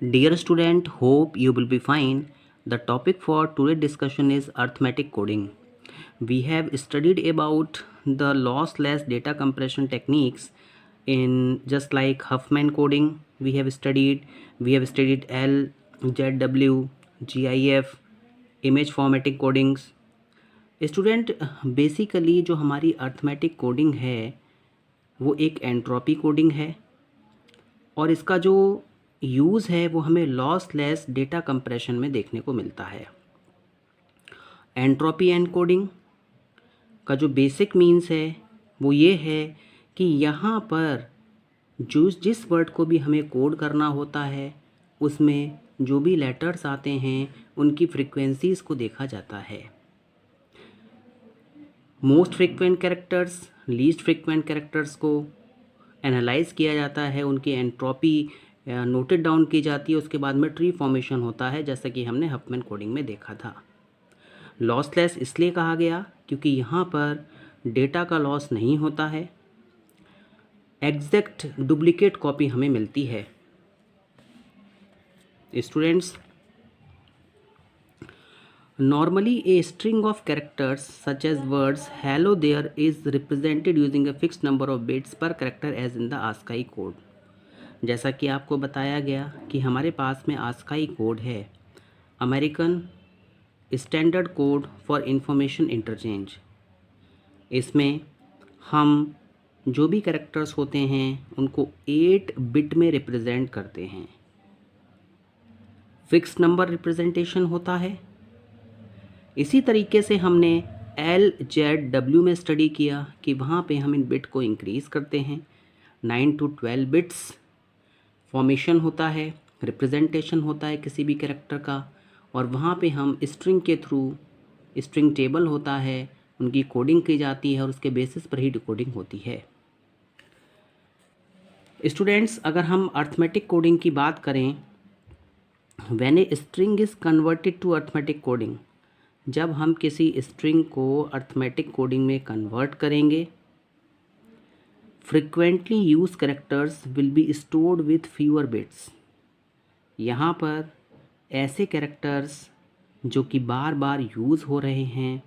Dear student, hope you will be fine. The topic for today's discussion is arithmetic coding. We have studied about the lossless data compression techniques in just like Huffman coding. We have studied L, ZW, GIF, image formatting codings. Student basically जो हमारी arithmetic coding है वो एक entropy coding है और इसका जो use है वो हमें लॉसलेस डेटा कंप्रेशन में देखने को मिलता है। एंट्रोपी एनकोडिंग का जो बेसिक मीन्स है वो ये है कि यहाँ पर जिस वर्ड को भी हमें कोड करना होता है उसमें जो भी लेटर्स आते हैं उनकी फ्रीक्वेंसीज़ को देखा जाता है। Most frequent characters, least frequent characters को एनालाइज किया जाता है, उनकी एंट्रोपी नोटेड डाउन की जाती है, उसके बाद में ट्री फॉर्मेशन होता है जैसा कि हमने हफमैन कोडिंग में देखा था। लॉसलेस इसलिए कहा गया क्योंकि यहाँ पर डेटा का लॉस नहीं होता है, एग्जैक्ट डुप्लीकेट कॉपी हमें मिलती है। Students, normally a string of characters such as words hello there is represented using a fixed number of bits per character as in the ASCII code। जैसा कि आपको बताया गया कि हमारे पास में ASCII कोड है, American standard code for information interchange. इसमें हम जो भी कैरेक्टर्स होते हैं उनको 8 बिट में रिप्रेजेंट करते हैं। फिक्स नंबर रिप्रेजेंटेशन होता है। इसी तरीके से हमने LZW में स्टडी किया कि वहाँ पे हम इन बिट को इंक्रीज़ करते हैं। 9 to 12 बिट्स फॉर्मेशन होता है, रिप्रेजेंटेशन होता है किसी भी कैरेक्टर का, और वहाँ पे हम स्ट्रिंग के थ्रू, स्ट्रिंग टेबल होता है, उनकी कोडिंग की जाती है और उसके बेसिस पर ही डिकोडिंग होती है। स्टूडेंट्स, अगर हम अर्थमेटिक कोडिंग की बात करें, when a string is converted to arithmetic coding, जब हम किसी स्ट्रिंग को अर्थमेटिक कोडिंग में कन्वर्ट करेंगे, frequently use characters will be stored with fewer bits. यहाँ पर ऐसे कैरेक्टर्स जो कि बार बार यूज़ हो रहे हैं,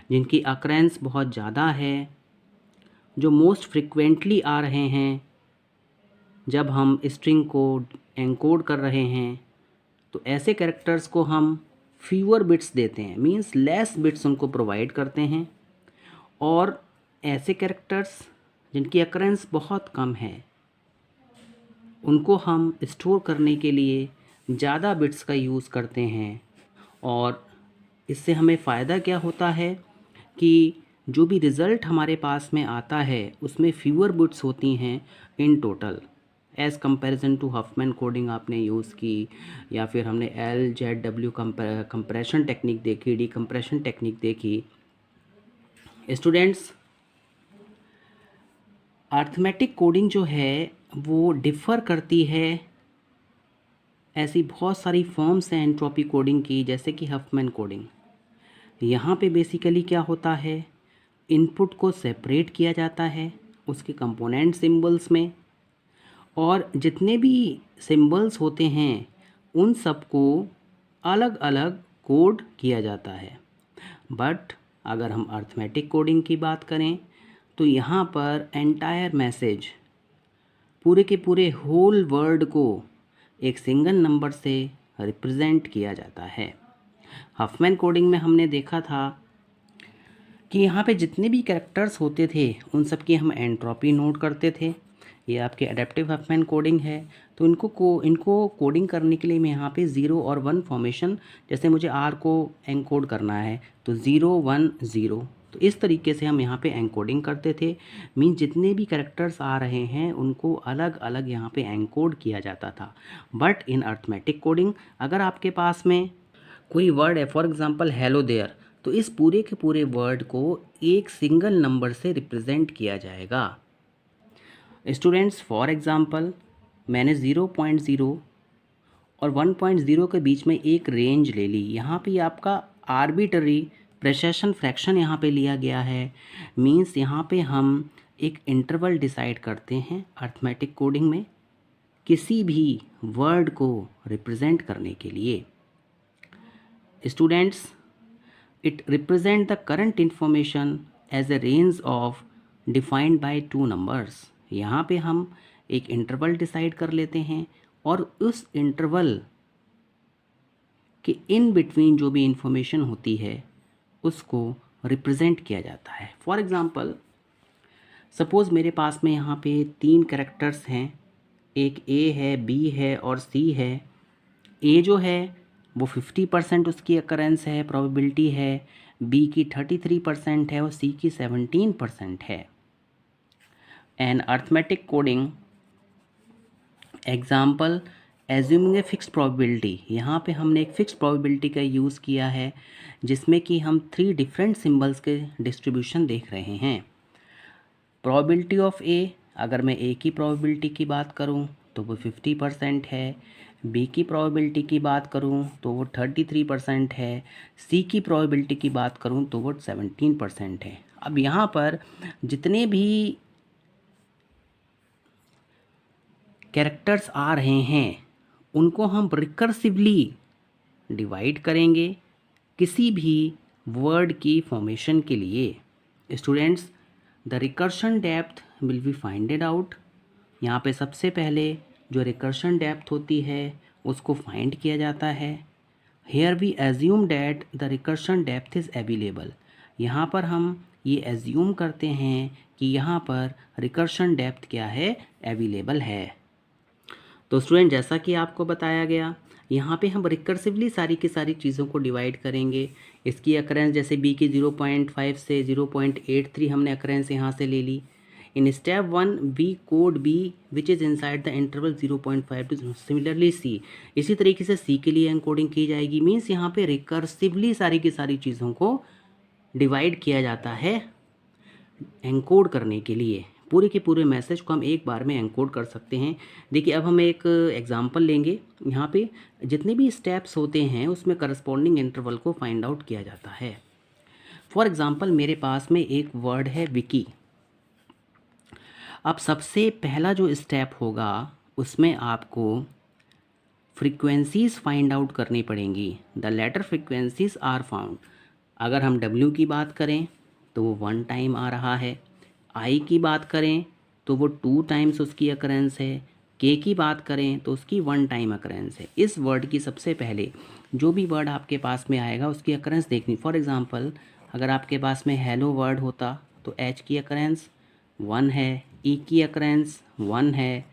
जिनकी अकरेंस बहुत ज़्यादा है, जो मोस्ट फ्रिक्वेंटली आ रहे हैं, जब हम स्ट्रिंग को एनकोड कर रहे हैं, तो ऐसे कैरेक्टर्स को हम फ्यूअर बिट्स देते हैं, मींस लेस बिट्स उनको प्रोवाइड करते हैं। और ऐसे कैरेक्टर्स जिनकी अकरेंस बहुत कम है उनको हम स्टोर करने के लिए ज़्यादा बिट्स का यूज़ करते हैं। और इससे हमें फ़ायदा क्या होता है कि जो भी रिज़ल्ट हमारे पास में आता है उसमें फ्यूअर बिट्स होती हैं in total, as comparison to Huffman coding आपने यूज़ की, या फिर हमने LZW कंप्रेशन टेक्निक देखी, डीकम्प्रेशन टेक्निक देखी। स्टूडेंट्स, अर्थमेटिक कोडिंग जो है वो डिफ़र करती है, ऐसी बहुत सारी फॉर्म्स हैं एंट्रोपी कोडिंग की, जैसे कि हफमैन कोडिंग। यहाँ पे बेसिकली क्या होता है, इनपुट को सेपरेट किया जाता है उसके कंपोनेंट सिंबल्स में, और जितने भी सिंबल्स होते हैं उन सबको अलग अलग कोड किया जाता है। बट अगर हम अर्थमेटिक कोडिंग की बात करें तो यहाँ पर एंटायर मैसेज, पूरे के पूरे होल वर्ड को एक सिंगल नंबर से रिप्रेजेंट किया जाता है। हफमैन कोडिंग में हमने देखा था कि यहाँ पे जितने भी कैरेक्टर्स होते थे उन सब की हम एंट्रोपी नोट करते थे। ये आपके एडेप्टिव हफमैन कोडिंग है, तो इनको कोडिंग करने के लिए मैं यहाँ पे 0 और 1 फॉर्मेशन, जैसे मुझे R को एनकोड करना है तो 0 1 0, तो इस तरीके से हम यहाँ पे एनकोडिंग करते थे। मीन जितने भी कैरेक्टर्स आ रहे हैं उनको अलग अलग यहाँ पे एनकोड किया जाता था। बट इन अर्थमेटिक कोडिंग अगर आपके पास में कोई वर्ड है, फॉर एग्जांपल हेलो देयर, तो इस पूरे के पूरे वर्ड को एक सिंगल नंबर से रिप्रेजेंट किया जाएगा। स्टूडेंट्स, फॉर एग्जांपल मैंने 0.0 और 1.0 के बीच में एक रेंज ले ली। यहाँ पे आपका आर्बिट्ररी प्रेसिशन फ्रैक्शन यहाँ पे लिया गया है, मींस यहाँ पे हम एक इंटरवल डिसाइड करते हैं अर्थमेटिक कोडिंग में। किसी भी वर्ड को रिप्रेजेंट करने के लिए। Students, it represent the current information as a range of defined by two numbers. यहाँ पे हम एक इंटरवल डिसाइड कर लेते हैं और उस इंटरवल के इन बिटवीन जो भी इंफॉर्मेशन होती है उसको रिप्रेजेंट किया जाता है। फॉर एग्ज़ाम्पल, सपोज़ मेरे पास में यहाँ पे 3 कैरेक्टर्स हैं, एक ए है, बी है और सी है। ए जो है वो 50% उसकी अकरेंस है, प्रोबेबिलिटी है, बी की 33% है और सी की 17% है। An arithmetic coding example assuming a fix probability, यहाँ पे हमने एक फिक्स प्रोबेबिलिटी का यूज़ किया है जिसमें कि हम 3 डिफरेंट सिंबल्स के डिस्ट्रीब्यूशन देख रहे हैं। प्रोबेबिलिटी ऑफ ए, अगर मैं ए की प्रोबेबिलिटी की बात करूँ तो वो 50% है, बी की प्रोबेबिलिटी की बात करूँ तो वो 33% है, सी की प्रोबेबिलिटी की बात करूँ तो वो 17% है। अब यहाँ पर जितने भी कैरेक्टर्स आ रहे हैं उनको हम रिकर्सिवली डिवाइड करेंगे किसी भी वर्ड की फॉर्मेशन के लिए। Students, the recursion depth will be फाइंडेड out. यहाँ पे सबसे पहले जो रिकर्शन डेप्थ होती है उसको फाइंड किया जाता है। Here we assume that the recursion depth is available. यहाँ पर हम ये एज्यूम करते हैं कि यहाँ पर रिकर्शन डेप्थ क्या है, अवेलेबल है। तो स्टूडेंट, जैसा कि आपको बताया गया, यहाँ पे हम रिकर्सिवली सारी की सारी चीज़ों को डिवाइड करेंगे। इसकी अकरेंस जैसे बी की 0.5 से 0.83 हमने अकरेंस यहाँ से ले ली। In step 1 we code B which is inside the interval 0.5 to similarly C. इसी तरीके से सी के लिए एनकोडिंग की जाएगी। मीन्स यहाँ पे रिकर्सिवली सारी की सारी चीज़ों को डिवाइड किया जाता है एनकोड करने के लिए। पूरे के पूरे मैसेज को हम एक बार में एनकोड कर सकते हैं। देखिए, अब हम एक एग्जांपल लेंगे। यहाँ पे जितने भी स्टेप्स होते हैं उसमें करस्पॉन्डिंग इंटरवल को फाइंड आउट किया जाता है। फॉर एग्जांपल, मेरे पास में एक वर्ड है विकी। अब सबसे पहला जो स्टेप होगा उसमें आपको फ्रीक्वेंसीज़ फाइंड आउट करनी पड़ेंगी। The letter frequencies are found. अगर हम डब्ल्यू की बात करें तो वो 1 टाइम आ रहा है, आई की बात करें तो वो 2 टाइम्स उसकी अकरेंस है, के की बात करें तो उसकी 1 टाइम अकरेंस है। इस वर्ड की सबसे पहले जो भी वर्ड आपके पास में आएगा उसकी अकरेंस देखनी। फॉर एग्ज़ाम्पल, अगर आपके पास में हेलो वर्ड होता तो एच की अकरेंस 1 है, ई की अकरेंस 1 है,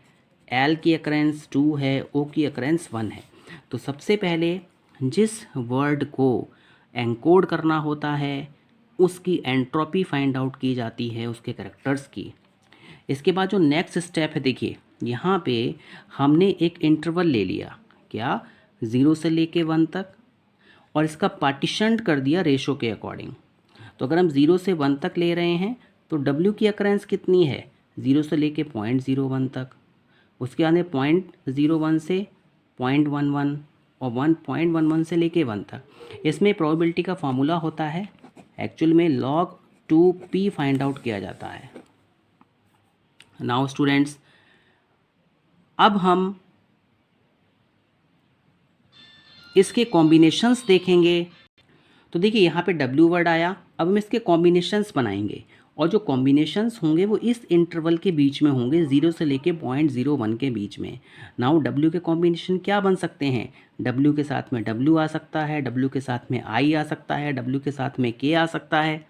एल की अकरेंस 2 है, ओ की अकरेंस 1 है। तो सबसे पहले जिस वर्ड को एनकोड करना होता है उसकी एंट्रोपी फाइंड आउट की जाती है उसके कैरेक्टर्स की। इसके बाद जो नेक्स्ट स्टेप है, देखिए यहाँ पे हमने एक इंटरवल ले लिया, क्या, 0 से लेके 1 तक, और इसका पार्टीशन कर दिया रेशो के अकॉर्डिंग। तो अगर हम 0 से 1 तक ले रहे हैं तो W की अकरेंस कितनी है, 0 से लेके 0.01 तक, उसके बाद में 0.01 से 0.11 और 1.11 से लेके 1 तक। इसमें प्रोबेबिलिटी का फार्मूला होता है, एक्चुअल में log 2p फाइंड आउट किया जाता है। नाउ स्टूडेंट्स, अब हम इसके कॉम्बिनेशंस देखेंगे। तो देखिए यहाँ पे W वर्ड आया, अब हम इसके कॉम्बिनेशंस बनाएंगे और जो कॉम्बिनेशंस होंगे वो इस इंटरवल के बीच में होंगे, 0 से लेके 0.01 के बीच में। नाउ W के कॉम्बिनेशन क्या बन सकते हैं, W के साथ में W आ सकता है, W के साथ में I आ सकता है, W के साथ में K आ सकता है।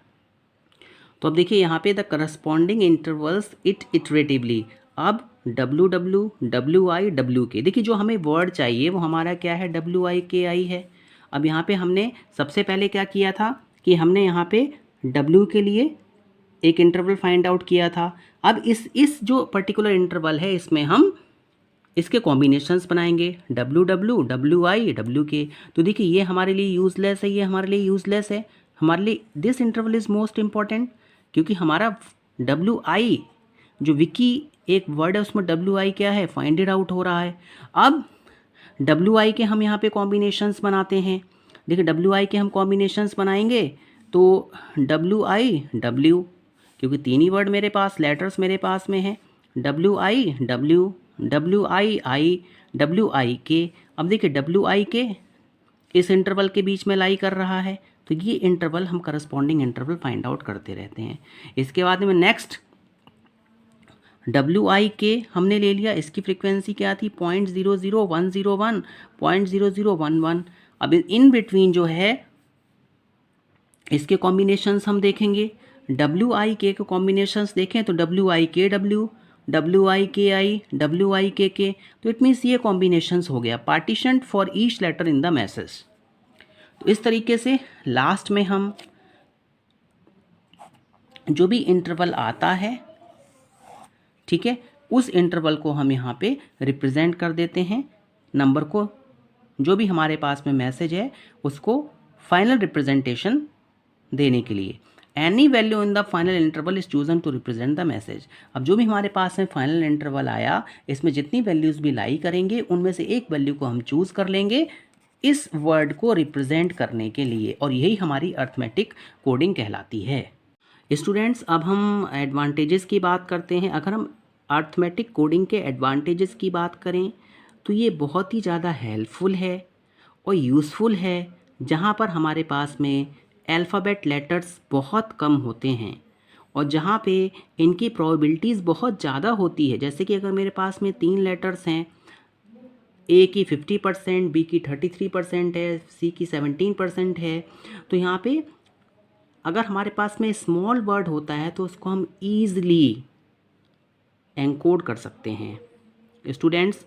तो अब देखिए यहाँ पे द करस्पॉन्डिंग इंटरवल्स इटरेटिवली। अब W W W I W K, देखिए जो हमें वर्ड चाहिए वो हमारा क्या है, W I K I है। अब यहाँ पे हमने सबसे पहले क्या किया था कि हमने यहाँ पे W के लिए एक इंटरवल फाइंड आउट किया था। अब इस जो पर्टिकुलर इंटरवल है इसमें हम इसके कॉम्बिनेशंस बनाएंगे, W W W I W K। तो देखिए ये हमारे लिए यूज़लेस है, ये हमारे लिए यूज़लेस है। हमारे लिए this interval is most important, क्योंकि हमारा W I जो विकी एक वर्ड है उसमें W I क्या है, फाइंड इट आउट हो रहा है। अब W I के हम यहाँ पे कॉम्बिनेशंस बनाते हैं। देखिए W I के हम कॉम्बिनेशंस बनाएंगे तो W I W, क्योंकि 3 ही वर्ड मेरे पास, लेटर्स मेरे पास में हैं, W I W, WIK। अब देखिए WIK इस इंटरवल के बीच में लाई कर रहा है, तो ये इंटरवल हम करस्पॉन्डिंग इंटरवल फाइंड आउट करते रहते हैं। इसके बाद में नेक्स्ट WIK हमने ले लिया, इसकी फ्रीक्वेंसी क्या थी 0.00101, 0.0011। अब इन बिटवीन जो है इसके कॉम्बिनेशंस हम देखेंगे। WIK के कॉम्बिनेशंस देखें तो WIKW, WIKI, WIKK, तो इट मीन्स ये कॉम्बिनेशंस हो गया partition for each letter in the message. तो इस तरीके से लास्ट में हम जो भी इंटरवल आता है, ठीक है, उस इंटरवल को हम यहाँ पे रिप्रेजेंट कर देते हैं, नंबर को, जो भी हमारे पास में मैसेज है उसको फाइनल रिप्रेजेंटेशन देने के लिए। Any value in the final interval is chosen to represent the message. अब जो भी हमारे पास में फाइनल इंटरवल आया, इसमें जितनी वैल्यूज़ भी लाई करेंगे उनमें से एक वैल्यू को हम चूज़ कर लेंगे इस वर्ड को रिप्रेजेंट करने के लिए, और यही हमारी अर्थमेटिक कोडिंग कहलाती है। स्टूडेंट्स, अब हम एडवांटेजेस की बात करते हैं। अगर हम अर्थमेटिक कोडिंग के एडवांटेजेस की बात करें तो ये बहुत ही ज़्यादा हेल्पफुल है और यूज़फुल है, जहाँ पर हमारे पास में अल्फ़ाबेट लेटर्स बहुत कम होते हैं और जहाँ पे इनकी प्रोबेबिलिटीज़ बहुत ज़्यादा होती है। जैसे कि अगर मेरे पास में 3 लेटर्स हैं, ए की 50%, बी की 33% है, सी की 17% है, तो यहाँ पे अगर हमारे पास में स्मॉल वर्ड होता है तो उसको हम ईज़िली एनकोड कर सकते हैं। Students,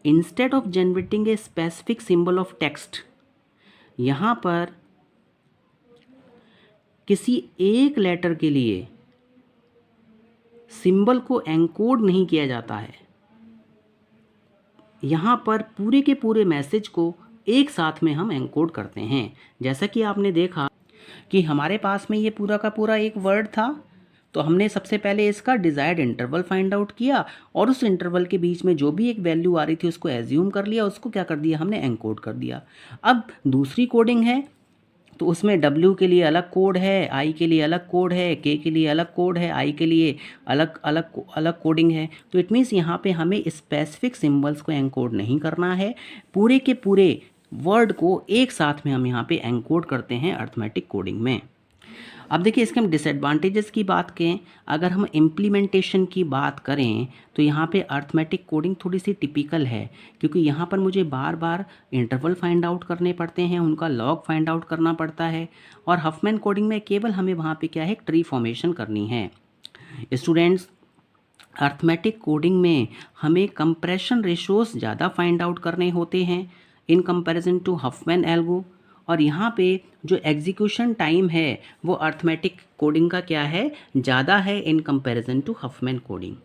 instead of generating a specific symbol of text, यहाँ पर किसी एक लेटर के लिए सिंबल को एनकोड नहीं किया जाता है, यहाँ पर पूरे के पूरे मैसेज को एक साथ में हम एनकोड करते हैं। जैसा कि आपने देखा कि हमारे पास में ये पूरा का पूरा एक वर्ड था, तो हमने सबसे पहले इसका डिज़ायर्ड इंटरवल फाइंड आउट किया और उस इंटरवल के बीच में जो भी एक वैल्यू आ रही थी उसको एज्यूम कर लिया, उसको क्या कर दिया हमने एनकोड कर दिया। अब दूसरी कोडिंग है तो उसमें W के लिए अलग कोड है, I के लिए अलग कोड है, K के लिए अलग कोड है, I के लिए अलग अलग अलग कोडिंग है। तो इट मीन्स यहाँ पे हमें स्पेसिफिक सिंबल्स को एनकोड नहीं करना है, पूरे के पूरे वर्ड को एक साथ में हम यहाँ पे एनकोड करते हैं अर्थमेटिक कोडिंग में। अब देखिए इसके हम डिसएडवांटेजेस की बात करें, अगर हम इम्प्लीमेंटेशन की बात करें तो यहाँ पे अर्थमेटिक कोडिंग थोड़ी सी टिपिकल है, क्योंकि यहाँ पर मुझे बार बार इंटरवल फाइंड आउट करने पड़ते हैं, उनका लॉग फाइंड आउट करना पड़ता है, और हफमैन कोडिंग में केवल हमें वहाँ पे क्या है, ट्री फॉर्मेशन करनी है। स्टूडेंट्स, अर्थमेटिक कोडिंग में हमें कंप्रेशन रेशोज़ ज़्यादा फाइंड आउट करने होते हैं in comparison to Huffman algo, और यहाँ पे जो एग्जीक्यूशन टाइम है वो अर्थमेटिक कोडिंग का क्या है, ज़्यादा है in comparison to Huffman coding.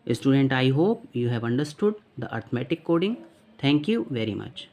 Student, I hope you have understood the arithmetic coding. Thank you very much.